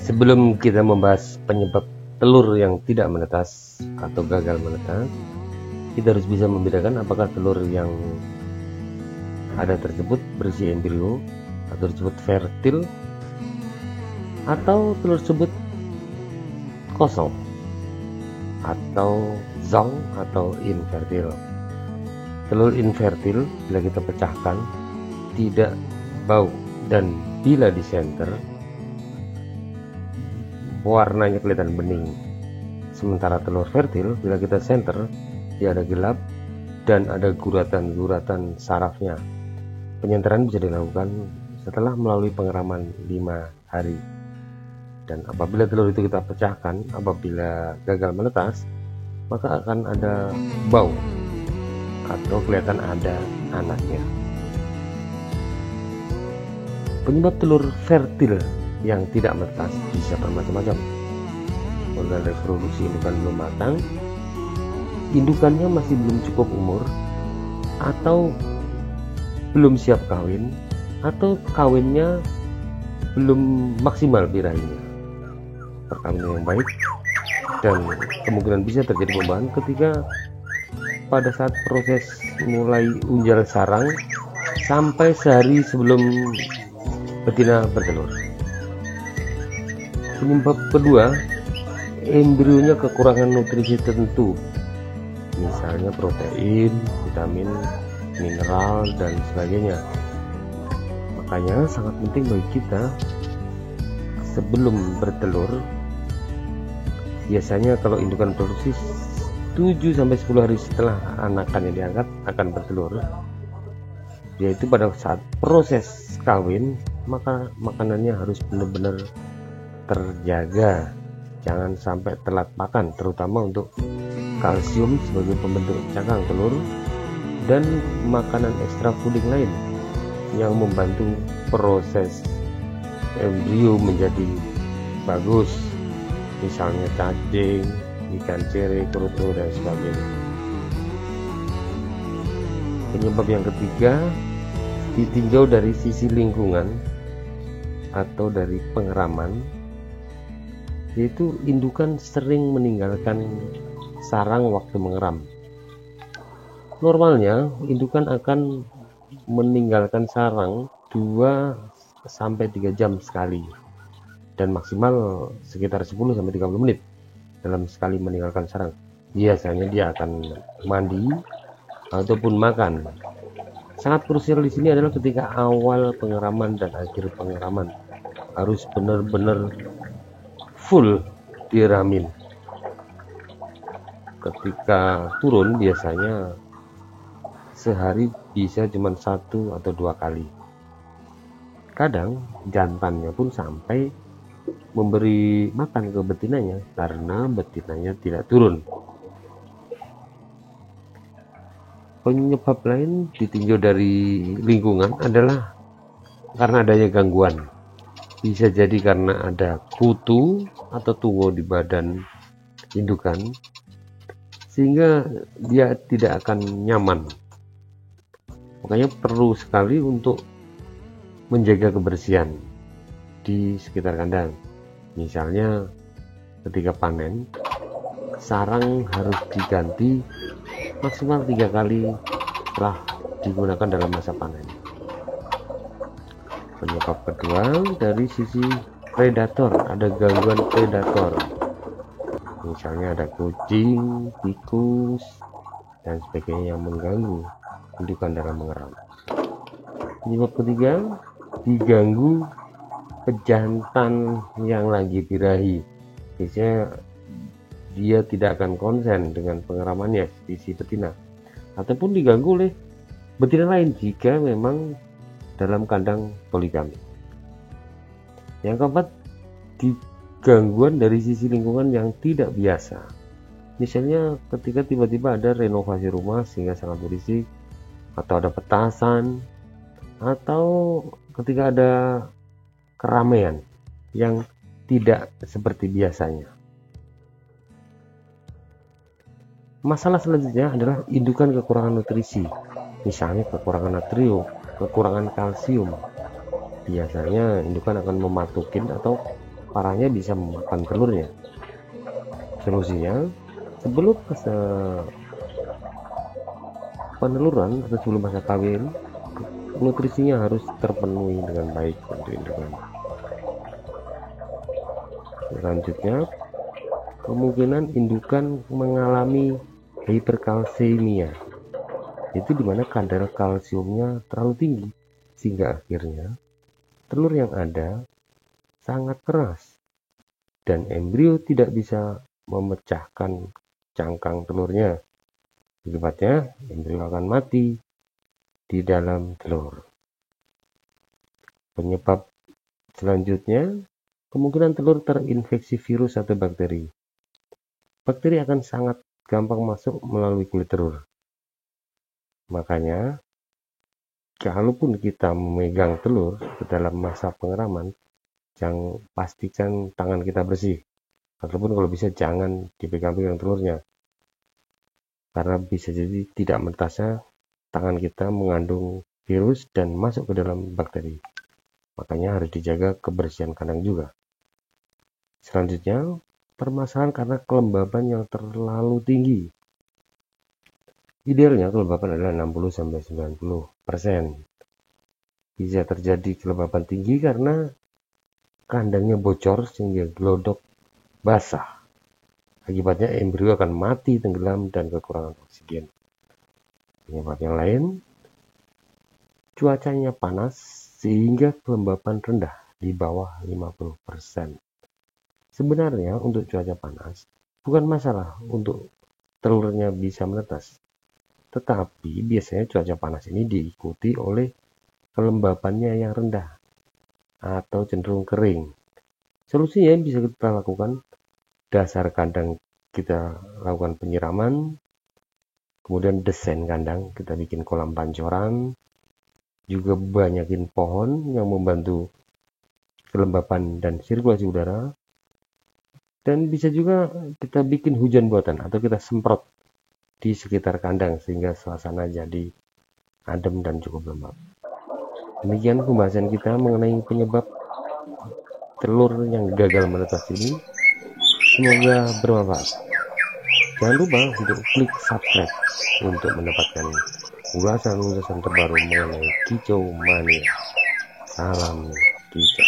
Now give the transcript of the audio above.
Sebelum kita membahas penyebab telur yang tidak menetas atau gagal menetas, kita harus bisa membedakan apakah telur yang ada tersebut berisi embrio atau disebut fertil, atau telur tersebut kosong atau zong atau infertil. Telur infertil bila kita pecahkan tidak bau, dan bila di senter warnanya kelihatan bening. Sementara telur fertil bila kita senter dia ada gelap dan ada guratan-guratan sarafnya. Penyenteran bisa dilakukan setelah melalui pengeraman 5 hari. Dan apabila telur itu kita pecahkan, apabila gagal menetas, maka akan ada bau atau kelihatan ada anaknya. Penyebab telur fertil yang tidak menetas bisa bermacam-macam. Organ reproduksi indukan belum matang, indukannya masih belum cukup umur, atau belum siap kawin, atau kawinnya belum maksimal birahinya. Perkawinan yang baik dan kemungkinan bisa terjadi pembuahan ketika pada saat proses mulai unjal sarang sampai sehari sebelum betina bertelur. Penyebab kedua, embrionya kekurangan nutrisi tertentu, misalnya protein, vitamin, mineral, dan sebagainya. Makanya sangat penting bagi kita sebelum bertelur, biasanya kalau indukan produksi 7-10 hari setelah anakannya diangkat akan bertelur, yaitu pada saat proses kawin, maka makanannya harus benar-benar terjaga, jangan sampai telat makan, terutama untuk kalsium sebagai pembentuk cangkang telur dan makanan ekstra fooding lain yang membantu proses embrio menjadi bagus, misalnya cacing, ikan cere, kerutu, dan sebagainya. Penyebab yang ketiga ditinjau dari sisi lingkungan atau dari pengeraman, yaitu indukan sering meninggalkan sarang waktu mengeram. Normalnya indukan akan meninggalkan sarang 2-3 jam sekali, dan maksimal sekitar 10-30 menit dalam sekali meninggalkan sarang. Biasanya dia akan mandi ataupun makan. Sangat krusial di sini adalah ketika awal pengeraman dan akhir pengeraman harus benar-benar full diramin. Ketika turun biasanya sehari bisa cuma 1 atau 2 kali. Kadang jantannya pun sampai memberi makan ke betinanya karena betinanya tidak turun. Penyebab lain ditinjau dari lingkungan adalah karena adanya gangguan. Bisa jadi karena ada kutu atau tungau di badan indukan sehingga dia tidak akan nyaman. Makanya perlu sekali untuk menjaga kebersihan di sekitar kandang. Misalnya ketika panen, sarang harus diganti maksimal 3 kali setelah digunakan dalam masa panen. Penyebab kedua dari sisi predator, ada gangguan predator, misalnya ada kucing, tikus, dan sebagainya yang mengganggu indukan dalam mengeram. Penyebab ketiga, diganggu pejantan yang lagi birahi. Biasanya dia tidak akan konsen dengan pengeramannya di si betina, ataupun diganggu oleh betina lain jika memang dalam kandang poligami. Yang keempat, gangguan dari sisi lingkungan yang tidak biasa. Misalnya ketika tiba-tiba ada renovasi rumah sehingga sangat berisik, atau ada petasan, atau ketika ada keramaian yang tidak seperti biasanya. Masalah selanjutnya adalah indukan kekurangan nutrisi, misalnya kekurangan natrium, kekurangan kalsium. Biasanya indukan akan mematukin atau parahnya bisa memakan telurnya. Solusinya, sebelum peneluran atau sebelum masa kawin, nutrisinya harus terpenuhi dengan baik untuk indukan. Selanjutnya, kemungkinan indukan mengalami hiperkalsemia, itu dimana kadar kalsiumnya terlalu tinggi sehingga akhirnya telur yang ada sangat keras dan embrio tidak bisa memecahkan cangkang telurnya. Akibatnya embrio akan mati di dalam telur. Penyebab selanjutnya, kemungkinan telur terinfeksi virus atau bakteri. Bakteri akan sangat gampang masuk melalui kulit telur. Makanya, kalaupun kita memegang telur ke dalam masa pengeraman, jangan pastikan tangan kita bersih. Ataupun kalau bisa jangan dipegang-pegang telurnya. Karena bisa jadi tidak menetasnya tangan kita mengandung virus dan masuk ke dalam bakteri. Makanya harus dijaga kebersihan kandang juga. Selanjutnya, permasalahan karena kelembaban yang terlalu tinggi. Idealnya kelembapan adalah 60-90%. Bisa terjadi kelembapan tinggi karena kandangnya bocor sehingga glodok basah. Akibatnya embrio akan mati, tenggelam, dan kekurangan oksigen. Penyebab yang lain, cuacanya panas sehingga kelembapan rendah di bawah 50%. Sebenarnya untuk cuaca panas bukan masalah untuk telurnya bisa menetas. Tetapi biasanya cuaca panas ini diikuti oleh kelembapannya yang rendah atau cenderung kering. Solusinya bisa kita lakukan, dasar kandang kita lakukan penyiraman, kemudian desain kandang kita bikin kolam pancoran, juga banyakin pohon yang membantu kelembapan dan sirkulasi udara, dan bisa juga kita bikin hujan buatan atau kita semprot di sekitar kandang sehingga suasana jadi adem dan cukup lembab. Demikian pembahasan kita mengenai penyebab telur yang gagal menetas ini. Semoga bermanfaat. Jangan lupa untuk klik subscribe untuk mendapatkan ulasan-ulasan terbaru mengenai kicau mania. Salam kicau.